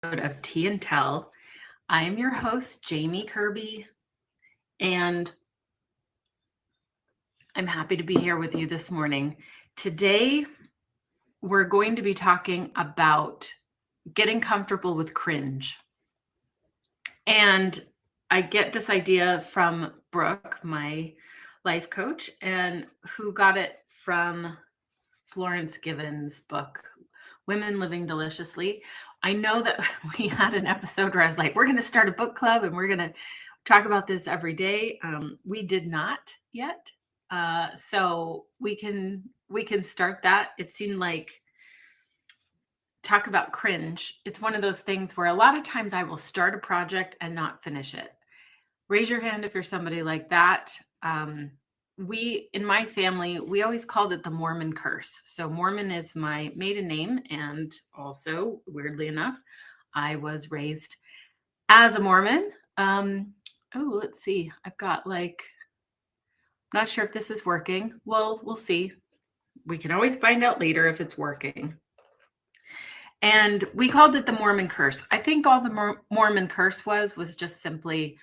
of Tea and Tell. I am your host, Jamie Kirby, and I'm happy to be here with you this morning. Today, we're going to be talking about getting comfortable with cringe. And I get this idea from Brooke, my life coach, and who got it from Florence Given's book, Women Living Deliciously. I know that we had an episode where I was like, we're going to start a book club and we're going to talk about this every day. We did not yet. So we can start that. It seemed like talk about cringe. It's one of those things where a lot of times I will start a project and not finish it. Raise your hand if you're somebody like that. In my family, we always called it the Mormon curse. So Mormon is my maiden name. And also, weirdly enough, I was raised as a Mormon. Let's see. I've got not sure if this is working. Well, we'll see. We can always find out later if it's working. And we called it the Mormon curse. I think all the Mormon curse was just simply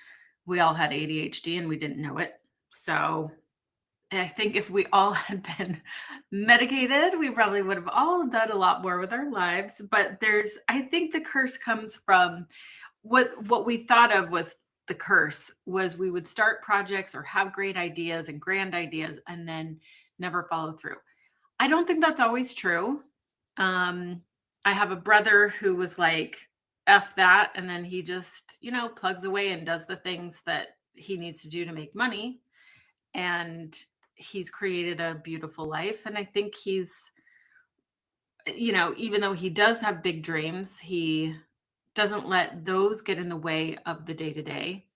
we all had ADHD and we didn't know it. So I think if we all had been medicated, we probably would have all done a lot more with our lives. But I think the curse comes from what we thought of was the curse was we would start projects or have great ideas and grand ideas and then never follow through. I don't think that's always true. I have a brother who was like, F that. And then he just, plugs away and does the things that he needs to do to make money. And he's created a beautiful life. And I think he's, even though he does have big dreams, he doesn't let those get in the way of the day to day.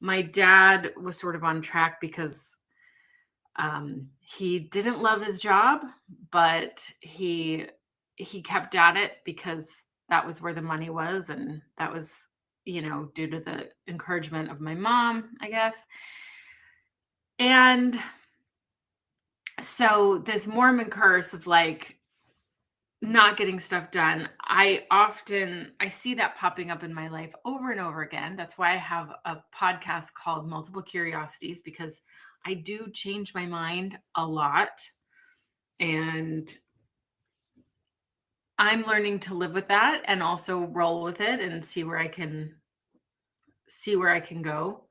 My dad was sort of on track because he didn't love his job, but he kept at it because that was where the money was. And that was, due to the encouragement of my mom, I guess. And so this Mormon curse of not getting stuff done, I see that popping up in my life over and over again. That's why I have a podcast called Multiple Curiosities, because I do change my mind a lot. And I'm learning to live with that and also roll with it and see where I can go.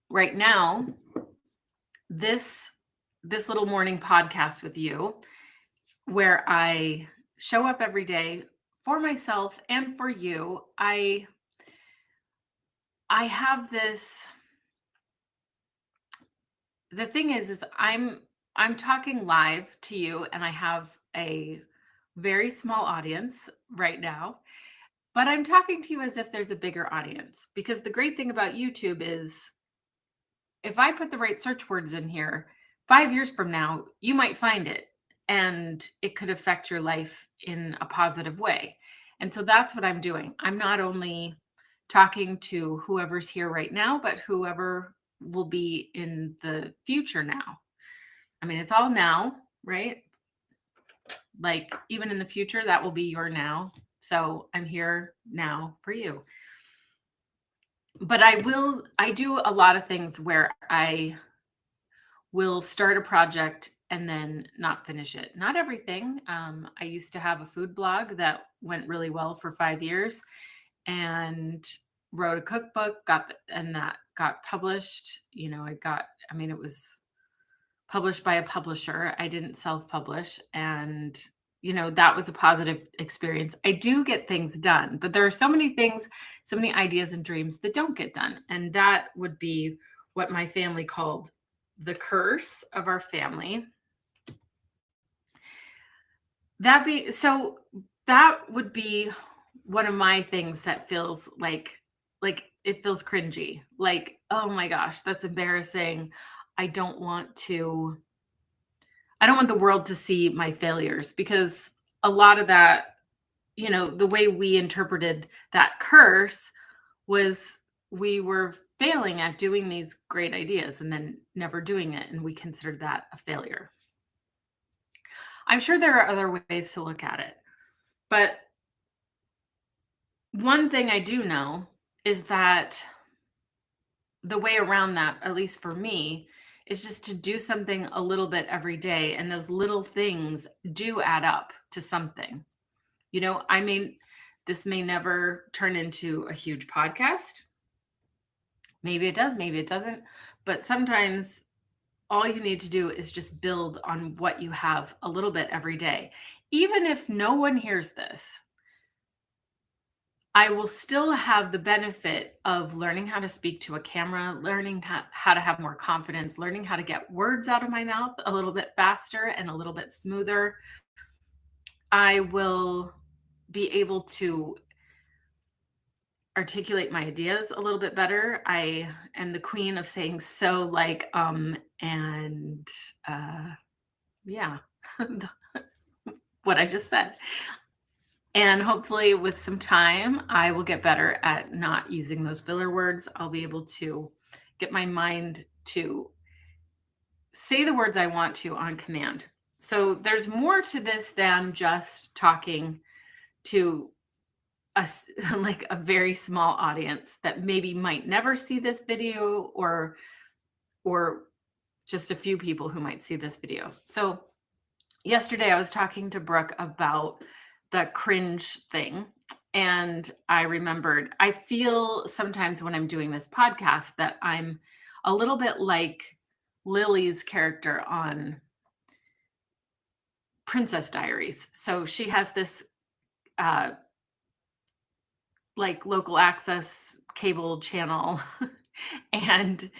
Right now, this little morning podcast with you, where I show up every day for myself and for you, I have this. The thing is I'm talking live to you, and I have a very small audience right now, but I'm talking to you as if there's a bigger audience, because the great thing about YouTube is if I put the right search words in here, 5 years from now, you might find it and it could affect your life in a positive way. And so that's what I'm doing. I'm not only talking to whoever's here right now, but whoever will be in the future now. I mean, it's all now, right? Like even in the future, that will be your now. So I'm here now for you. But I do a lot of things where I will start a project and then not finish it. Not everything. I used to have a food blog that went really well for 5 years and wrote a cookbook, and that got published. It was published by a publisher. I didn't self-publish, and that was a positive experience. I do get things done, but there are so many things, so many ideas and dreams that don't get done. And that would be what my family called the curse of our family. That would be one of my things that feels like it feels cringy. Like, oh my gosh, that's embarrassing. I don't want the world to see my failures, because a lot of that, the way we interpreted that curse was we were failing at doing these great ideas and then never doing it. And we considered that a failure. I'm sure there are other ways to look at it, but One thing I do know is that the way around that, at least for me, is just to do something a little bit every day. And those little things do add up to something. I mean, this may never turn into a huge podcast. Maybe it does, maybe it doesn't. But sometimes all you need to do is just build on what you have a little bit every day. Even if no one hears this, I will still have the benefit of learning how to speak to a camera, learning how to have more confidence, learning how to get words out of my mouth a little bit faster and a little bit smoother. I will be able to articulate my ideas a little bit better. I am the queen of saying so, like, and yeah, what I just said. And hopefully, with some time, I will get better at not using those filler words. I'll be able to get my mind to say the words I want to on command. So, there's more to this than just talking to like a very small audience that maybe might never see this video, or just a few people who might see this video. So, yesterday I was talking to Brooke about the cringe thing. And I remembered, I feel sometimes when I'm doing this podcast that I'm a little bit like Lily's character on Princess Diaries. So she has this uh, like local access cable channel, and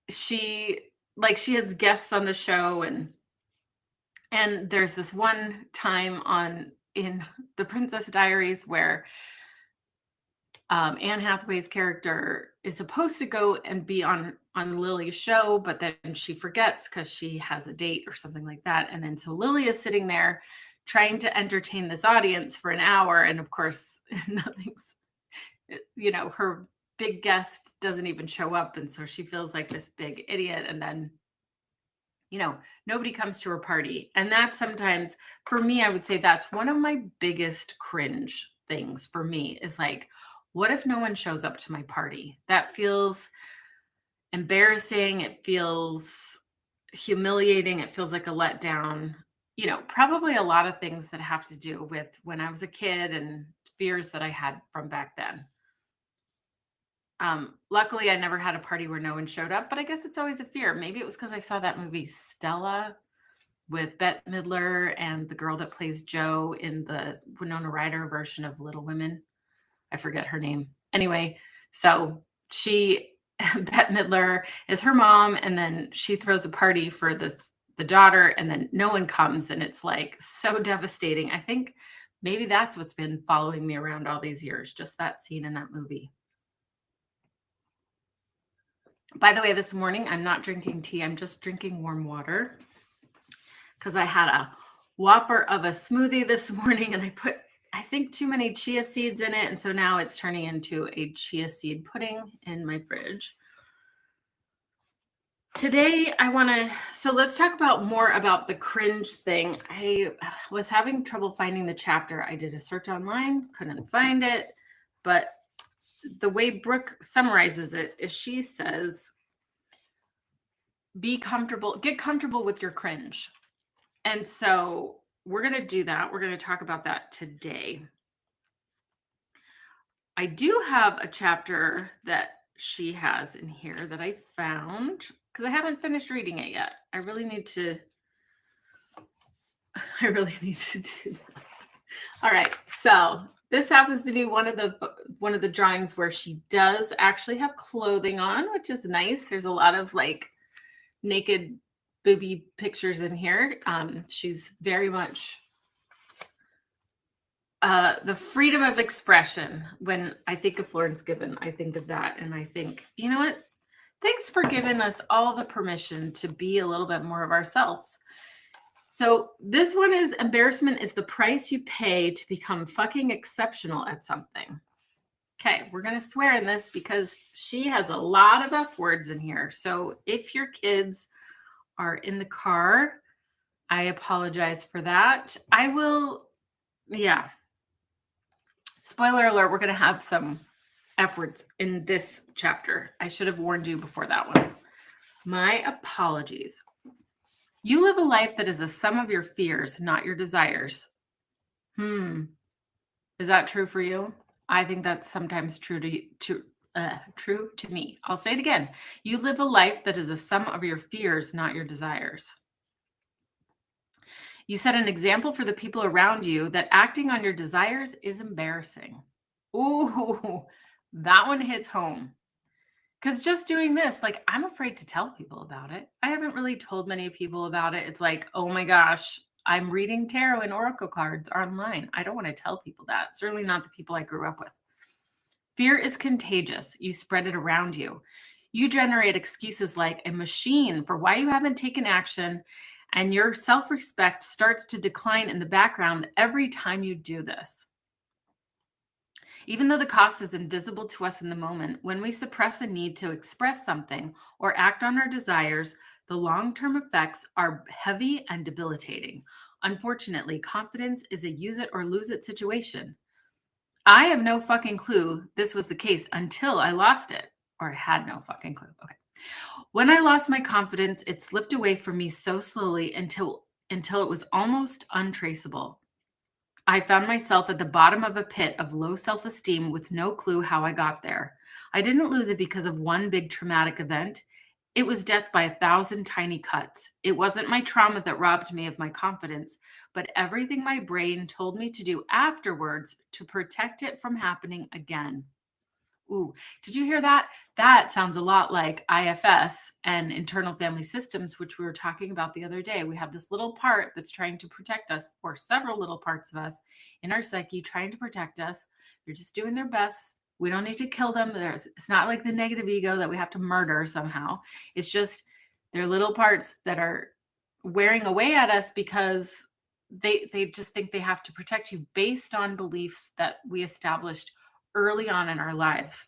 she has guests on the show, and there's this one time in the Princess Diaries where Anne Hathaway's character is supposed to go and be on Lily's show, but then she forgets because she has a date or something like that. And then so Lily is sitting there trying to entertain this audience for an hour, and of course, nothing's her big guest doesn't even show up, and so she feels like this big idiot. And then nobody comes to her party. And that's sometimes, for me, I would say that's one of my biggest cringe things for me is like, what if no one shows up to my party? That feels embarrassing. It feels humiliating. It feels like a letdown. Probably a lot of things that have to do with when I was a kid and fears that I had from back then. Luckily, I never had a party where no one showed up, but I guess it's always a fear. Maybe it was because I saw that movie Stella with Bette Midler and the girl that plays Jo in the Winona Ryder version of Little Women. I forget her name. Anyway, so Bette Midler is her mom, and then she throws a party for the daughter, and then no one comes, and it's like so devastating. I think maybe that's what's been following me around all these years, just that scene in that movie. By the way, this morning, I'm not drinking tea. I'm just drinking warm water because I had a whopper of a smoothie this morning, and I put, I think, too many chia seeds in it. And so now it's turning into a chia seed pudding in my fridge. Today, so let's talk more about the cringe thing. I was having trouble finding the chapter. I did a search online, couldn't find it, but the way Brooke summarizes it is she says, get comfortable with your cringe. And so we're going to do that. We're going to talk about that today. I do have a chapter that she has in here that I found because I haven't finished reading it yet. I really need to do that. All right. So this happens to be one of the drawings where she does actually have clothing on, which is nice. There's a lot of like naked booby pictures in here. She's very much the freedom of expression. When I think of Florence Given, I think of that, and I think, you know what? Thanks for giving us all the permission to be a little bit more of ourselves. So this one is embarrassment is the price you pay to become fucking exceptional at something. Okay, we're going to swear in this because she has a lot of F words in here. So if your kids are in the car, I apologize for that. Yeah. Spoiler alert, we're going to have some F words in this chapter. I should have warned you before that one. My apologies. You live a life that is the sum of your fears, not your desires. Is that true for you? I think that's sometimes true to me. I'll say it again. You live a life that is a sum of your fears, not your desires. You set an example for the people around you that acting on your desires is embarrassing. Ooh, that one hits home. Because just doing this, like, I'm afraid to tell people about it. I haven't really told many people about it. It's like, oh my gosh, I'm reading tarot and oracle cards online. I don't want to tell people that. Certainly not the people I grew up with. Fear is contagious. You spread it around you. You generate excuses like a machine for why you haven't taken action, and your self-respect starts to decline in the background every time you do this. Even though the cost is invisible to us in the moment, when we suppress a need to express something or act on our desires, the long-term effects are heavy and debilitating. Unfortunately, confidence is a use it or lose it situation. I have no fucking clue this was the case until I lost it, or I had no fucking clue. Okay. When I lost my confidence, it slipped away from me so slowly until it was almost untraceable. I found myself at the bottom of a pit of low self-esteem with no clue how I got there. I didn't lose it because of one big traumatic event. It was death by 1,000 tiny cuts. It wasn't my trauma that robbed me of my confidence, but everything my brain told me to do afterwards to protect it from happening again. Ooh, did you hear that? That sounds a lot like IFS and internal family systems, which we were talking about the other day. We have this little part that's trying to protect us, or several little parts of us in our psyche trying to protect us. They're just doing their best. We don't need to kill them. It's not like the negative ego that we have to murder somehow. It's just they're little parts that are wearing away at us because they just think they have to protect you based on beliefs that we established early on in our lives.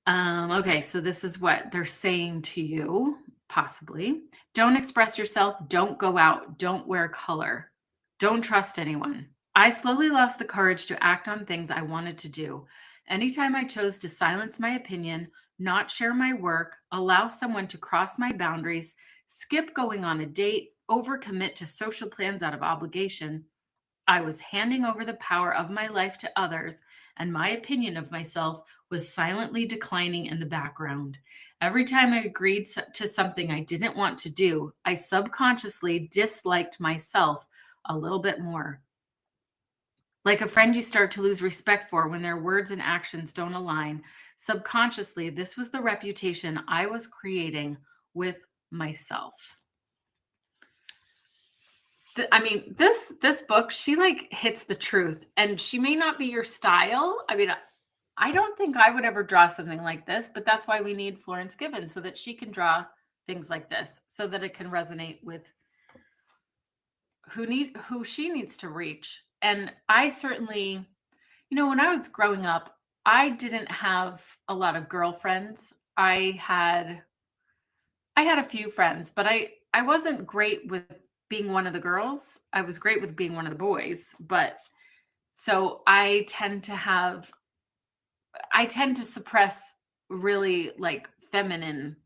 Okay, so this is what they're saying to you, possibly. Don't express yourself. Don't go out. Don't wear color. Don't trust anyone. I slowly lost the courage to act on things I wanted to do. Anytime I chose to silence my opinion, not share my work, allow someone to cross my boundaries, skip going on a date, overcommit to social plans out of obligation, I was handing over the power of my life to others, and my opinion of myself was silently declining in the background. Every time I agreed to something I didn't want to do, I subconsciously disliked myself a little bit more. Like a friend you start to lose respect for when their words and actions don't align, subconsciously, this was the reputation I was creating with myself. I mean, this book, she like hits the truth, and she may not be your style. I mean, I don't think I would ever draw something like this, but that's why we need Florence Given, so that she can draw things like this, so that it can resonate with who she needs to reach. And I certainly, when I was growing up, I didn't have a lot of girlfriends. I had a few friends, but I wasn't great with being one of the girls. I was great with being one of the boys, but so I tend to suppress really like feminine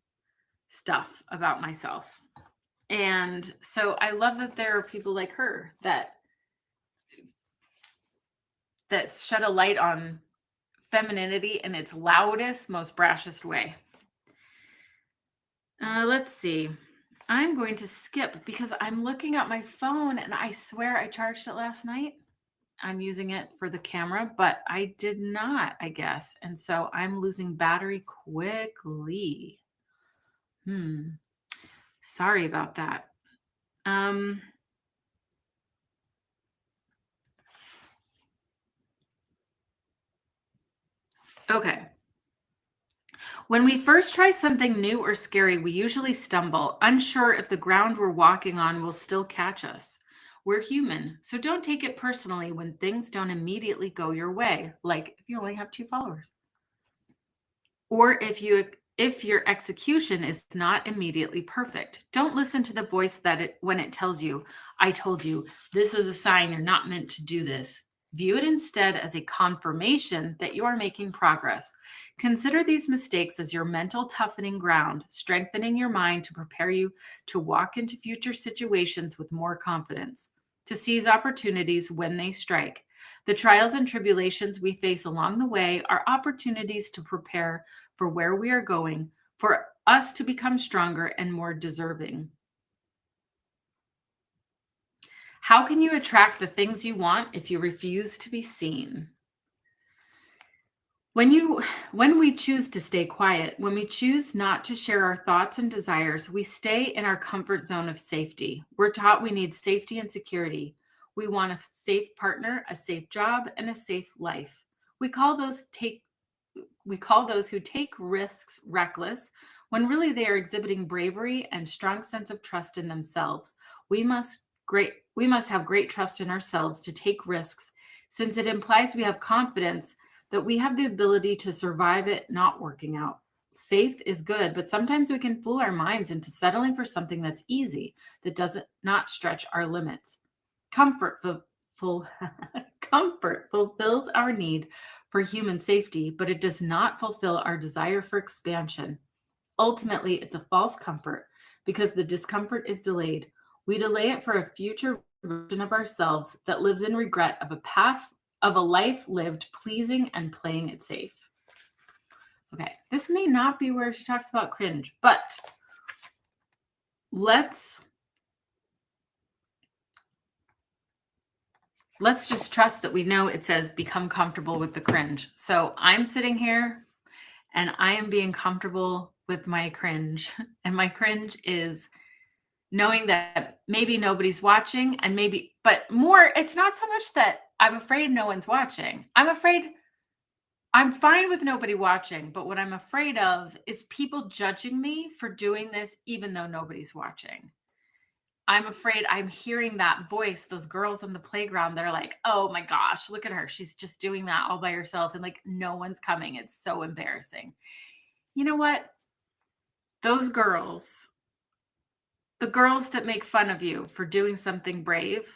stuff about myself. And so I love that there are people like her that shed a light on femininity in its loudest, most brashest way. Let's see. I'm going to skip because I'm looking at my phone and I swear I charged it last night. I'm using it for the camera, but I did not, I guess. And so I'm losing battery quickly. Sorry about that. Okay. When we first try something new or scary, we usually stumble, unsure if the ground we're walking on will still catch us. We're human, so don't take it personally when things don't immediately go your way, like if you only have 2 followers. Or if your execution is not immediately perfect. Don't listen to the voice when it tells you, I told you, this is a sign you're not meant to do this. View it instead as a confirmation that you are making progress. Consider these mistakes as your mental toughening ground, strengthening your mind to prepare you to walk into future situations with more confidence, to seize opportunities when they strike. The trials and tribulations we face along the way are opportunities to prepare for where we are going, for us to become stronger and more deserving. How can you attract the things you want if you refuse to be seen? When we choose to stay quiet, when we choose not to share our thoughts and desires, we stay in our comfort zone of safety. We're taught we need safety and security. We want a safe partner, a safe job, and a safe life. We call those take we call those who take risks reckless when really they are exhibiting bravery and strong sense of trust in themselves. We must have great trust in ourselves to take risks, since it implies we have confidence that we have the ability to survive it not working out. Safe is good, but sometimes we can fool our minds into settling for something that's easy, that doesn't not stretch our limits. Comfort comfort fulfills our need for human safety, but it does not fulfill our desire for expansion. Ultimately, it's a false comfort because the discomfort is delayed. We delay it for a future version of ourselves that lives in regret of a life lived pleasing and playing it safe. Okay, this may not be where she talks about cringe, but let's just trust that we know it says become comfortable with the cringe. So I'm sitting here and I am being comfortable with my cringe. And my cringe is knowing that maybe nobody's watching but more, it's not so much that I'm afraid no one's watching. I'm fine with nobody watching, but what I'm afraid of is people judging me for doing this even though nobody's watching. I'm afraid I'm hearing that voice, those girls on the playground that are like, oh my gosh, look at her. She's just doing that all by herself. And like, no one's coming. It's so embarrassing. You know what? Those girls, the girls that make fun of you for doing something brave,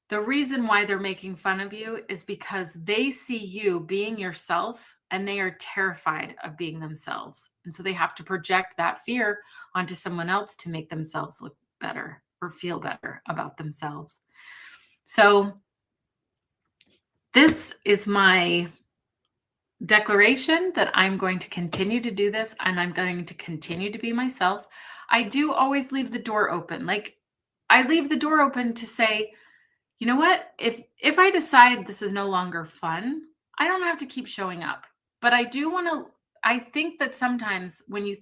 the reason why they're making fun of you is because they see you being yourself and they are terrified of being themselves. And so they have to project that fear onto someone else to make themselves look better or feel better about themselves. So this is my declaration that I'm going to continue to do this and I'm going to continue to be myself. I do always leave the door open. Like I leave the door open to say, you know what? If I decide this is no longer fun, I don't have to keep showing up. But I think that sometimes when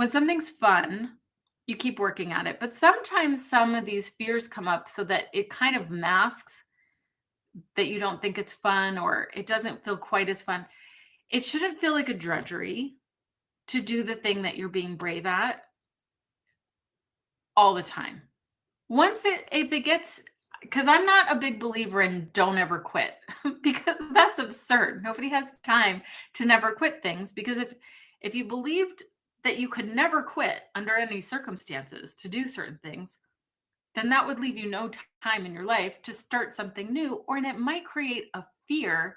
something's fun, you keep working at it. But sometimes some of these fears come up so that it kind of masks that you don't think it's fun or it doesn't feel quite as fun. It shouldn't feel like a drudgery to do the thing that you're being brave at all the time. Because I'm not a big believer in don't ever quit because that's absurd. Nobody has time to never quit things because if you believed that you could never quit under any circumstances to do certain things, then that would leave you no time in your life to start something new, and it might create a fear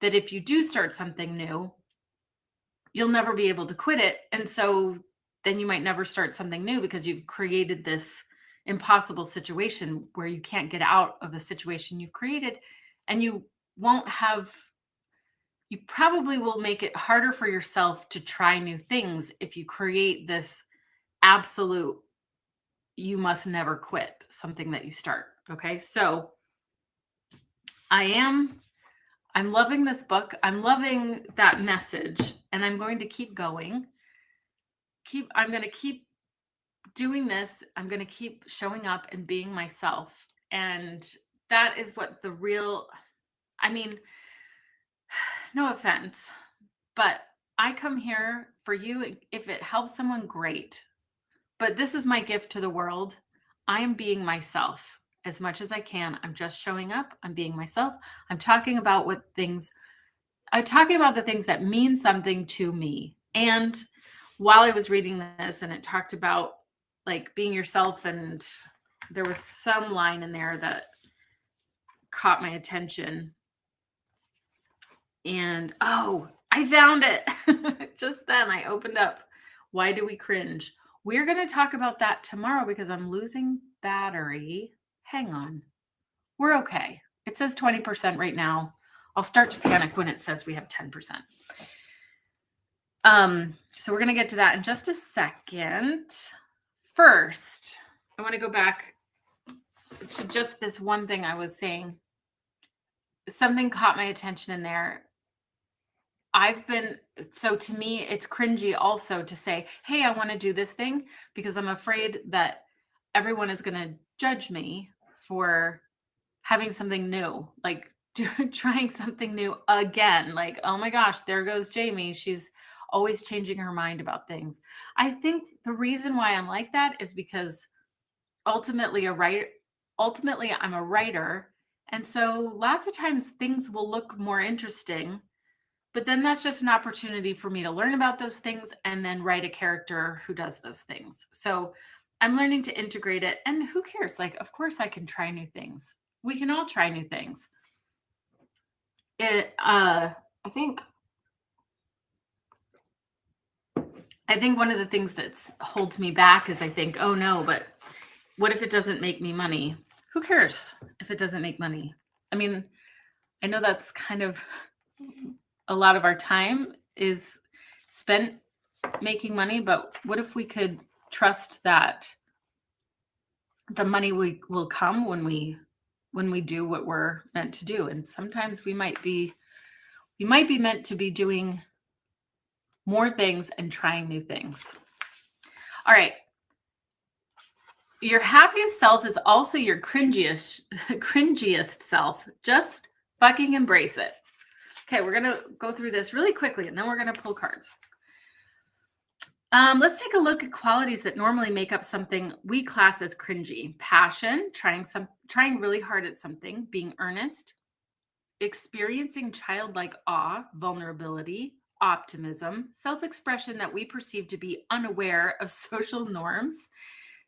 that if you do start something new, you'll never be able to quit it. And so then you might never start something new because you've created this impossible situation where you can't get out of the situation you've created, and you probably will make it harder for yourself to try new things if you create this absolute you must never quit something that you start. Okay, so I'm loving this book. I'm loving that message, and I'm going to keep going. I'm going to keep doing this. I'm going to keep showing up and being myself. And that is what no offense, but I come here for you. If it helps someone, great. But this is my gift to the world. I am being myself as much as I can. I'm just showing up. I'm being myself. I'm talking about the things that mean something to me. And while I was reading this and it talked about like being yourself, and there was some line in there that caught my attention. And oh, I found it. Just then I opened up Why Do We Cringe? We're going to talk about that tomorrow because I'm losing battery. Hang on. We're okay. It says 20% right now. I'll start to panic when it says we have 10%. So we're going to get to that in just a second. First, I want to go back to just this one thing I was saying. Something caught my attention in there. So to me, it's cringy also to say, hey, I want to do this thing because I'm afraid that everyone is going to judge me for having something new, like trying something new again. Like, oh my gosh, there goes Jamie. She's always changing her mind about things. I think the reason why I'm like that is because ultimately I'm a writer. And so lots of times things will look more interesting. But then that's just an opportunity for me to learn about those things and then write a character who does those things. So I'm learning to integrate it. And who cares? Like, of course, I can try new things. We can all try new things. I think one of the things that holds me back is I think, oh no, but what if it doesn't make me money? Who cares if it doesn't make money? I mean, I know that's kind of a lot of our time is spent making money, but what if we could trust that the money will come when we do what we're meant to do? And sometimes we might be meant to be doing more things and trying new things. All right. Your happiest self is also your cringiest self. Just fucking embrace it. Okay, we're going to go through this really quickly, and then we're going to pull cards. Let's take a look at qualities that normally make up something we class as cringy. Passion, trying really hard at something, being earnest, experiencing childlike awe, vulnerability, optimism, self-expression that we perceive to be unaware of social norms,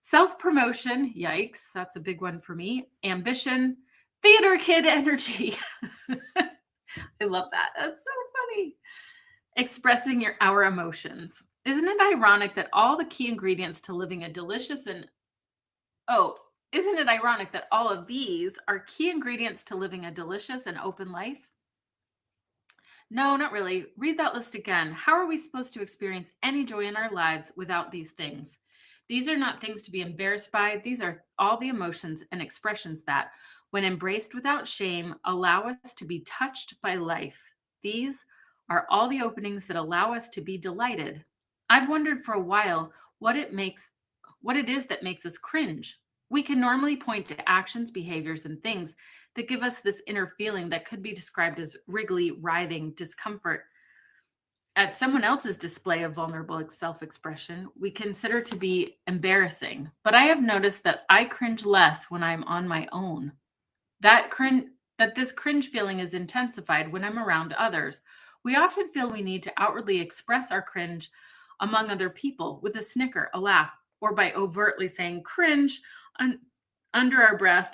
self-promotion, yikes, that's a big one for me, ambition, theater kid energy. I love that. That's so funny. Expressing our emotions. Isn't it ironic that all the key ingredients to living a delicious isn't it ironic that all of these are key ingredients to living a delicious and open life? No, not really. Read that list again. How are we supposed to experience any joy in our lives without these things? These are not things to be embarrassed by. These are all the emotions and expressions that, when embraced without shame, allow us to be touched by life. These are all the openings that allow us to be delighted. I've wondered for a while what it is that makes us cringe. We can normally point to actions, behaviors, and things that give us this inner feeling that could be described as wriggly, writhing discomfort. At someone else's display of vulnerable self-expression, we consider to be embarrassing. But I have noticed that I cringe less when I'm on my own. That this cringe feeling is intensified when I'm around others. We often feel we need to outwardly express our cringe among other people with a snicker, a laugh, or by overtly saying cringe under our breath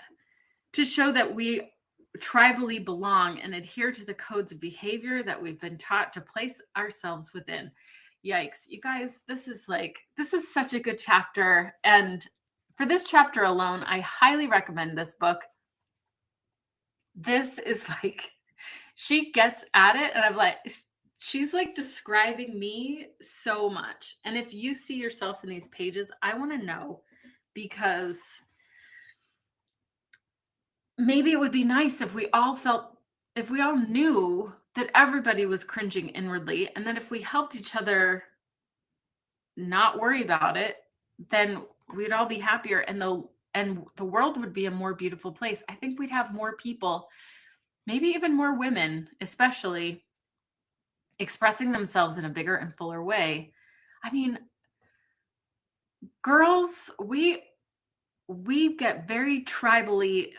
to show that we tribally belong and adhere to the codes of behavior that we've been taught to place ourselves within. Yikes, you guys, this is such a good chapter. And for this chapter alone, I highly recommend this book. This is like, she gets at it, and I'm like, she's like describing me so much. And if you see yourself in these pages, I want to know, because maybe it would be nice if we all knew that everybody was cringing inwardly, and that if we helped each other not worry about it, then we'd all be happier, and the world would be a more beautiful place. I think we'd have more people, maybe even more women, especially, expressing themselves in a bigger and fuller way. I mean, girls, we get very tribally,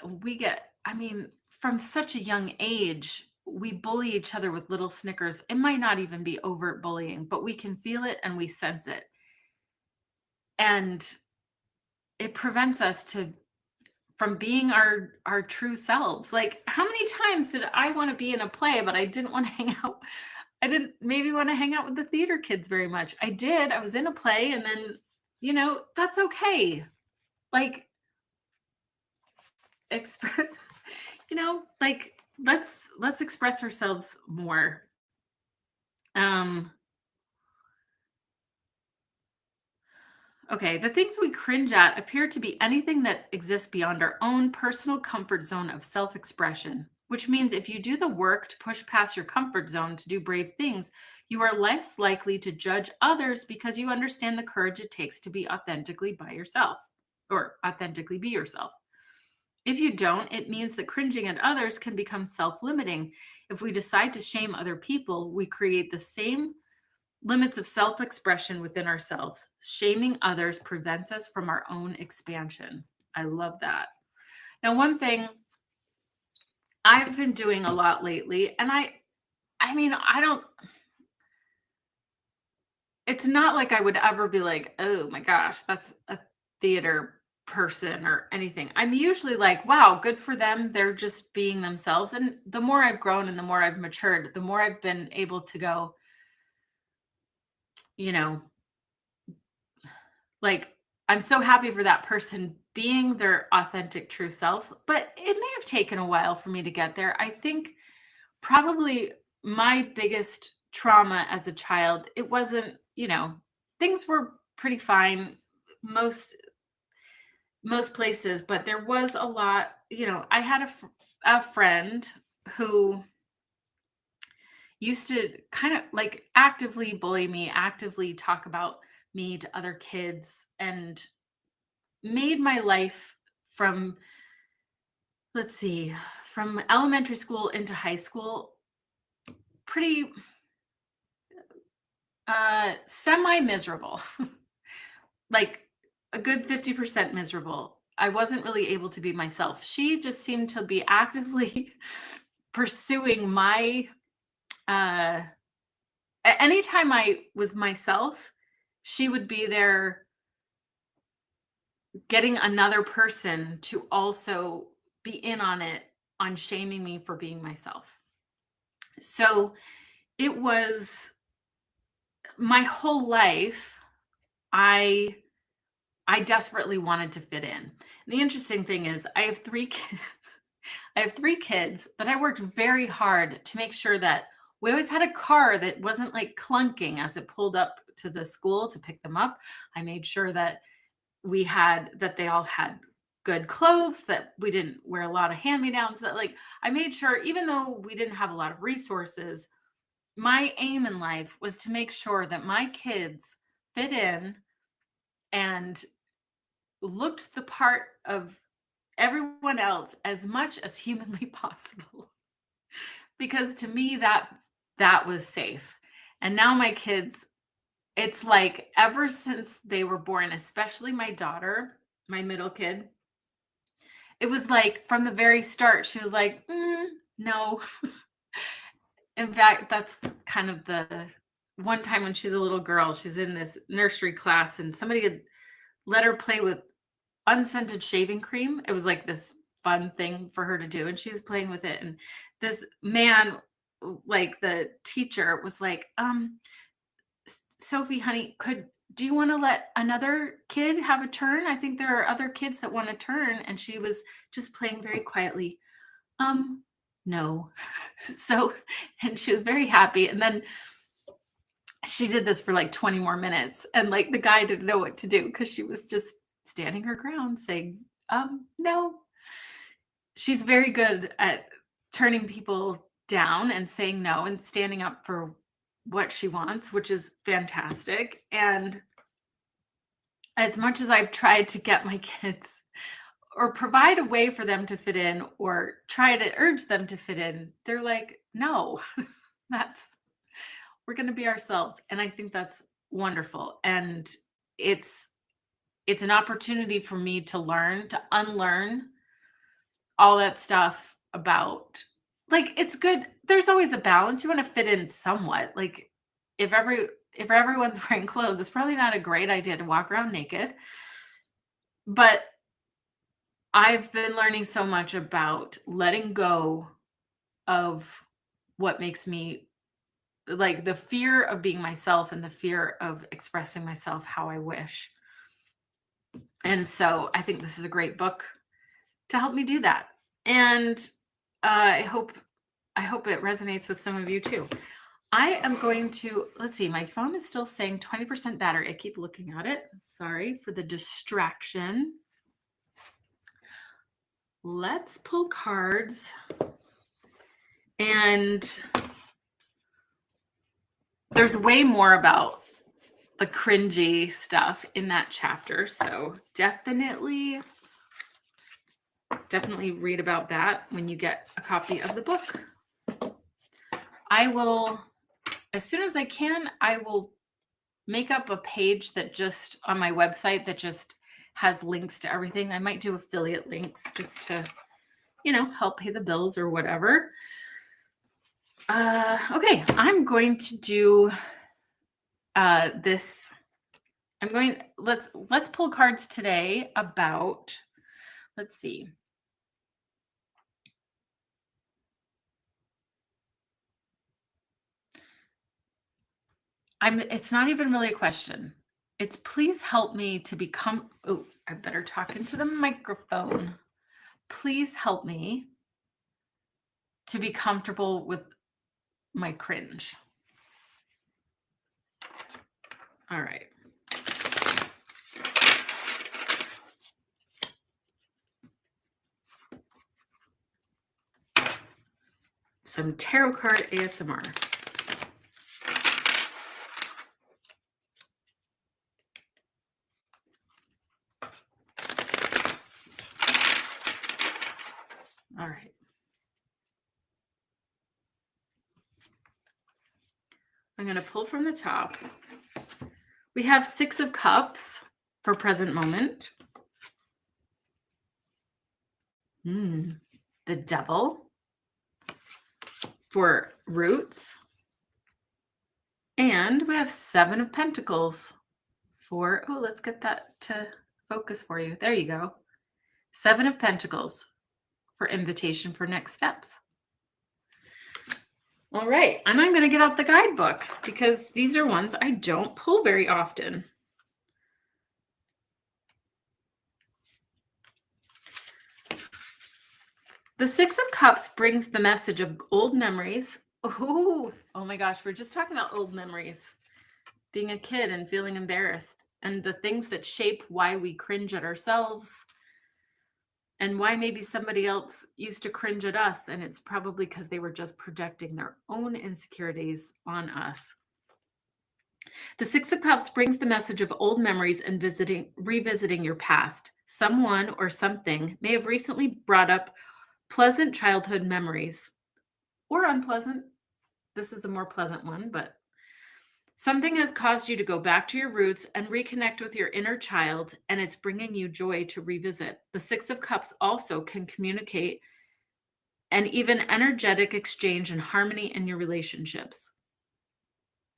from such a young age, we bully each other with little snickers. It might not even be overt bullying, but we can feel it and we sense it. And it prevents us from being our true selves. Like, how many times did I want to be in a play, but I didn't want to hang out? I didn't maybe want to hang out with the theater kids very much. I did. I was in a play, and then, that's okay. Like, express, like, let's express ourselves more. Um, Okay, the things we cringe at appear to be anything that exists beyond our own personal comfort zone of self expression, which means if you do the work to push past your comfort zone to do brave things, you are less likely to judge others because you understand the courage it takes to be authentically by yourself or authentically be yourself. If you don't, it means that cringing at others can become self limiting. If we decide to shame other people, we create the same limits of self expression within ourselves. Shaming others prevents us from our own expansion. I love that. Now, one thing I've been doing a lot lately, and I mean, I don't, it's not like I would ever be like, oh my gosh, that's a theater person or anything. I'm usually like, wow, good for them. They're just being themselves. And the more I've grown and the more I've matured, the more I've been able to go, you know, like, I'm so happy for that person being their authentic true self, but it may have taken a while for me to get there. I think probably my biggest trauma as a child, it wasn't, things were pretty fine most most places, but there was a lot, I had a friend who used to kind of like actively bully me, actively talk about me to other kids, and made my life from, let's see, from elementary school into high school pretty semi miserable. Like a good 50% miserable. I wasn't really able to be myself. She just seemed to be actively pursuing my uh anytime I was myself, she would be there getting another person to also be in on it, on shaming me for being myself. So it was my whole life, I I desperately wanted to fit in. The interesting thing is I have 3 kids. I have 3 kids that I worked very hard to make sure that we always had a car that wasn't like clunking as it pulled up to the school to pick them up. I made sure that that they all had good clothes, that we didn't wear a lot of hand-me-downs, that like I made sure even though we didn't have a lot of resources, my aim in life was to make sure that my kids fit in and looked the part of everyone else as much as humanly possible. Because to me that was safe. And now my kids, it's like ever since they were born, especially my daughter, my middle kid, it was like from the very start, she was like, no. In fact, that's kind of the one time when she's a little girl, she's in this nursery class and somebody had let her play with unscented shaving cream. It was like this fun thing for her to do, and she was playing with it. And this man, like the teacher, was like, Sophie, honey, do you want to let another kid have a turn? I think there are other kids that want a turn. And she was just playing very quietly. No. So, and she was very happy. And then she did this for like 20 more minutes. And like the guy didn't know what to do because she was just standing her ground saying, no. She's very good at turning people down and saying no and standing up for what she wants, which is fantastic. And as much as I've tried to get my kids or provide a way for them to fit in or try to urge them to fit in, they're like, no, we're going to be ourselves. And I think that's wonderful. And it's an opportunity for me to learn, to unlearn all that stuff about, like, it's good. There's always a balance. You want to fit in somewhat. Like if everyone's wearing clothes, it's probably not a great idea to walk around naked. But I've been learning so much about letting go of what makes me like the fear of being myself and the fear of expressing myself how I wish. And so I think this is a great book to help me do that. And I hope it resonates with some of you too. I am going to, let's see, my phone is still saying 20% battery. I keep looking at it. Sorry for the distraction. Let's pull cards. And there's way more about the cringy stuff in that chapter. So definitely read about that when you get a copy of the book. I will, as soon as I can, I will make up a page that just on my website that just has links to everything. I might do affiliate links just to, help pay the bills or whatever. Okay, I'm going to do this. Let's pull cards today about, let's see. It's not even really a question. It's please help me to become, oh, I better talk into the microphone. Please help me to be comfortable with my cringe. All right. Some tarot card ASMR. All right. I'm going to pull from the top. We have 6 of Cups for present moment. The Devil for roots. And we have 7 of Pentacles for, oh, let's get that to focus for you. There you go. 7 of Pentacles for invitation for next steps. All right, and I'm going to get out the guidebook because these are ones I don't pull very often. The 6 of Cups brings the message of old memories. Oh my gosh, we're just talking about old memories. Being a kid and feeling embarrassed and the things that shape why we cringe at ourselves and why maybe somebody else used to cringe at us, and it's probably because they were just projecting their own insecurities on us. The 6 of Cups brings the message of old memories and revisiting your past. Someone or something may have recently brought up pleasant childhood memories or unpleasant. This is a more pleasant one, but something has caused you to go back to your roots and reconnect with your inner child, and it's bringing you joy to revisit. The 6 of Cups also can communicate an even energetic exchange and harmony in your relationships.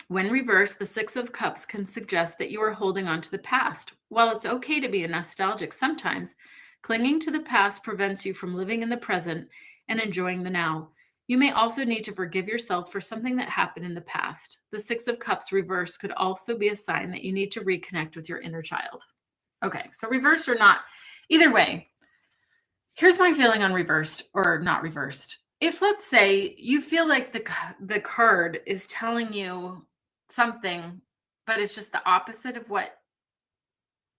When reversed, the 6 of Cups can suggest that you are holding on to the past. While it's okay to be nostalgic sometimes, clinging to the past prevents you from living in the present and enjoying the now. You may also need to forgive yourself for something that happened in the past. The 6 of Cups reversed could also be a sign that you need to reconnect with your inner child. Okay, so reversed or not, either way, here's my feeling on reversed or not reversed. If, let's say, you feel like the card is telling you something, but it's just the opposite of what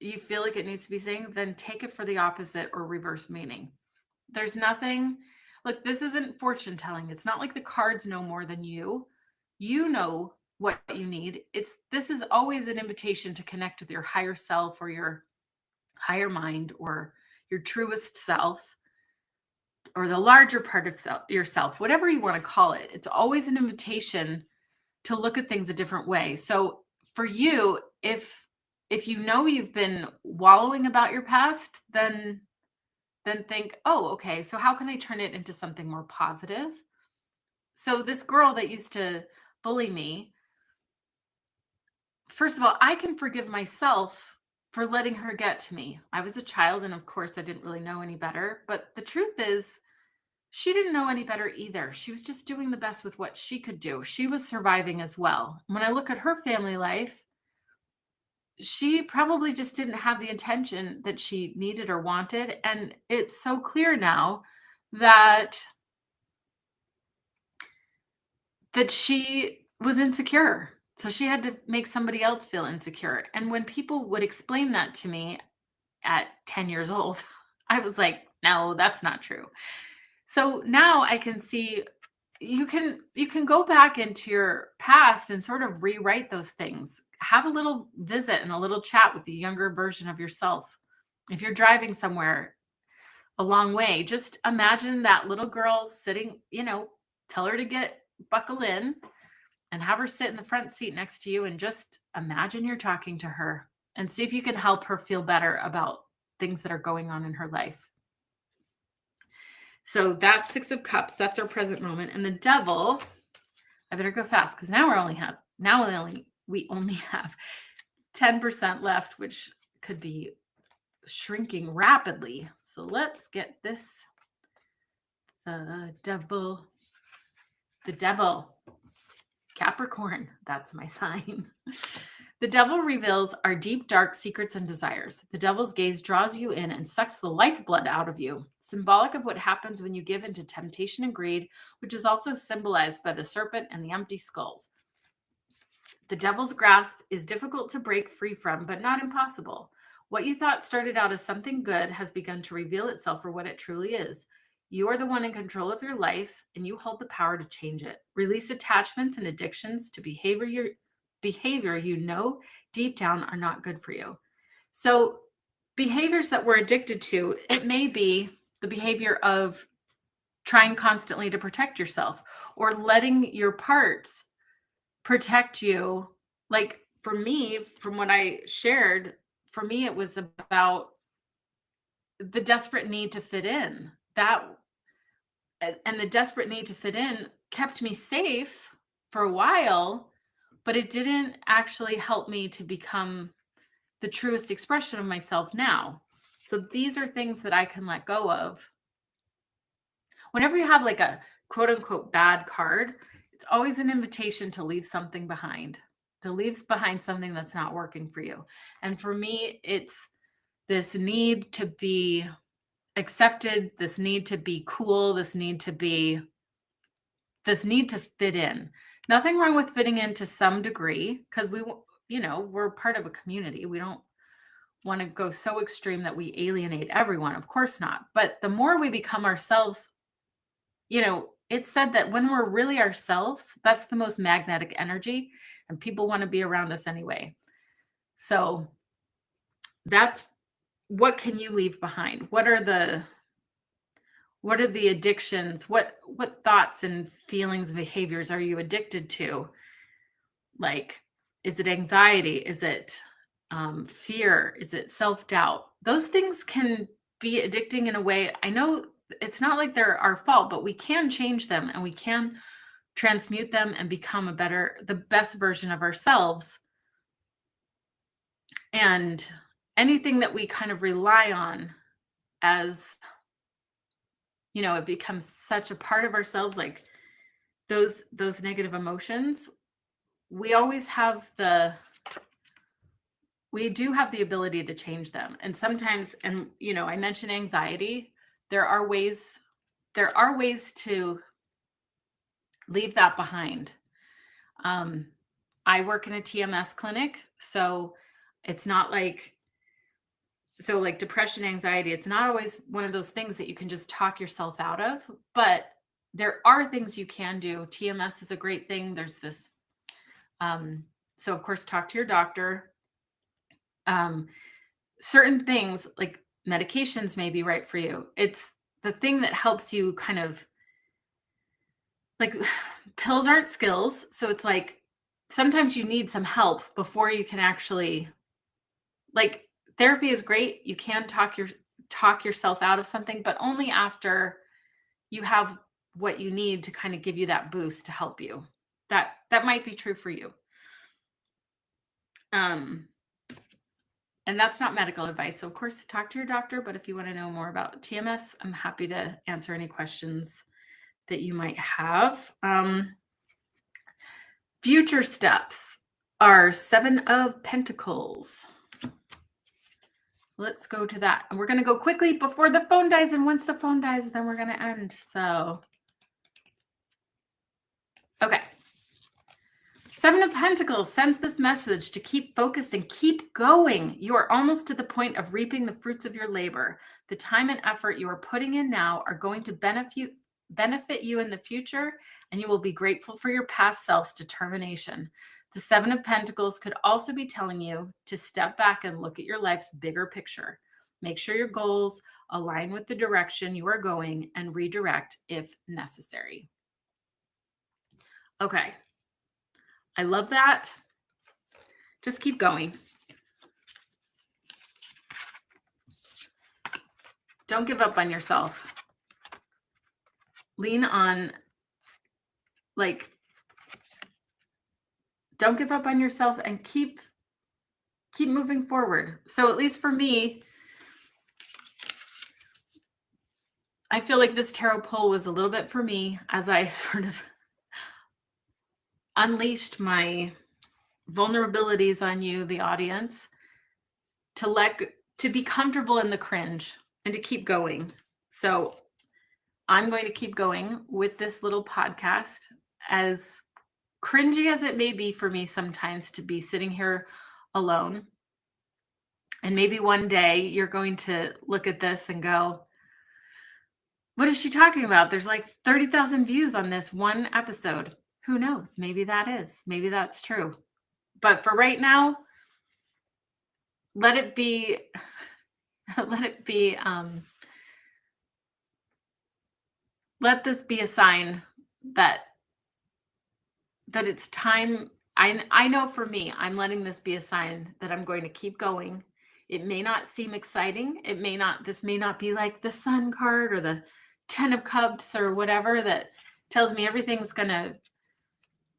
you feel like it needs to be saying, then take it for the opposite or reverse meaning. There's nothing, look, this isn't fortune telling. It's not like the cards know more than you. You know what you need. This is always an invitation to connect with your higher self or your higher mind or your truest self or the larger part of yourself, whatever you want to call it. It's always an invitation to look at things a different way. So for you, if you know you've been wallowing about your past, then think, oh, okay, so how can I turn it into something more positive? So this girl that used to bully me, first of all, I can forgive myself for letting her get to me. I was a child, and of course, I didn't really know any better. But the truth is, she didn't know any better either. She was just doing the best with what she could do. She was surviving as well. When I look at her family life, she probably just didn't have the attention that she needed or wanted. And it's so clear now that she was insecure. So she had to make somebody else feel insecure. And when people would explain that to me at 10 years old, I was like, no, that's not true. So now I can see you can go back into your past and sort of rewrite those things. Have a little visit and a little chat with the younger version of yourself. If you're driving somewhere a long way, just imagine that little girl sitting, tell her to buckle in and have her sit in the front seat next to you and just imagine you're talking to her and see if you can help her feel better about things that are going on in her life. So that's 6 of Cups. That's our present moment. And the Devil, I better go fast because now we only have 10% left, which could be shrinking rapidly. So let's get this. The Devil. Capricorn, that's my sign. The Devil reveals our deep, dark secrets and desires. The Devil's gaze draws you in and sucks the lifeblood out of you, symbolic of what happens when you give into temptation and greed, which is also symbolized by the serpent and the empty skulls. The Devil's grasp is difficult to break free from, but not impossible. What you thought started out as something good has begun to reveal itself for what it truly is. You are the one in control of your life, and you hold the power to change it. Release attachments and addictions to behavior you know deep down are not good for you. So behaviors that we're addicted to, it may be the behavior of trying constantly to protect yourself or letting your parts protect you. Like for me, from what I shared, for me, it was about the desperate need to fit in. And the desperate need to fit in kept me safe for a while, but it didn't actually help me to become the truest expression of myself now. So these are things that I can let go of. Whenever you have like a quote unquote bad card, it's always an invitation to leave something behind, to leave behind something that's not working for you. And for me, it's this need to be accepted, this need to be cool, this need to fit in. Nothing wrong with fitting in to some degree because we're part of a community. We don't want to go so extreme that we alienate everyone. Of course not. But the more we become ourselves, it's said that when we're really ourselves, that's the most magnetic energy and people want to be around us anyway. So that's what can you leave behind? What are the addictions? What thoughts and feelings and behaviors are you addicted to? Like, is it anxiety? Is it fear? Is it self-doubt? Those things can be addicting in a way. I know it's not like they're our fault, but we can change them and we can transmute them and become the best version of ourselves. And anything that we kind of rely on as it becomes such a part of ourselves, like those negative emotions, we do have the ability to change them. And sometimes, and I mentioned anxiety, there are ways to leave that behind. I work in a TMS clinic, so it's not like depression, anxiety, it's not always one of those things that you can just talk yourself out of, but there are things you can do. TMS is a great thing. There's this, so of course, talk to your doctor. Certain things like medications may be right for you. It's the thing that helps you kind of like pills aren't skills. So it's like, sometimes you need some help before you can actually therapy is great. You can talk yourself out of something, but only after you have what you need to kind of give you that boost to help you. That might be true for you. And that's not medical advice. So, of course, talk to your doctor. But if you want to know more about TMS, I'm happy to answer any questions that you might have. Future steps are 7 of Pentacles. Let's go to that. And we're going to go quickly before the phone dies. And once the phone dies, then we're going to end. So, okay. 7 of Pentacles sends this message to keep focused and keep going. You are almost to the point of reaping the fruits of your labor. The time and effort you are putting in now are going to benefit you in the future, and you will be grateful for your past self's determination. The 7 of Pentacles could also be telling you to step back and look at your life's bigger picture. Make sure your goals align with the direction you are going and redirect if necessary. Okay. I love that. Just keep going. Don't give up on yourself. Lean on, don't give up on yourself and keep moving forward. So at least for me, I feel like this tarot pull was a little bit for me as I sort of unleashed my vulnerabilities on you, the audience, to be comfortable in the cringe and to keep going. So I'm going to keep going with this little podcast, as cringy as it may be for me sometimes to be sitting here alone. And maybe one day you're going to look at this and go, what is she talking about? There's like 30,000 views on this one episode. Who knows? Maybe that's true. But for right now, let this be a sign that it's time. I know for me, I'm letting this be a sign that I'm going to keep going. It may not seem exciting. This may not be like the Sun card or the 10 of Cups or whatever that tells me everything's going to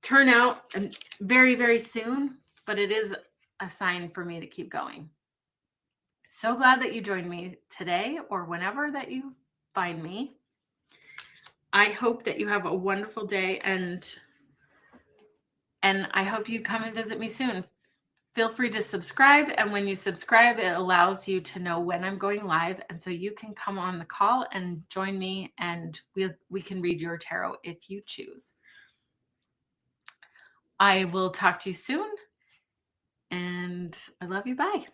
turn out very, very soon, but it is a sign for me to keep going. So glad that you joined me today or whenever that you find me. I hope that you have a wonderful day, and I hope you come and visit me soon. Feel free to subscribe, and when you subscribe, it allows you to know when I'm going live, and so you can come on the call and join me, and we can read your tarot if you choose. I will talk to you soon, and I love you. Bye.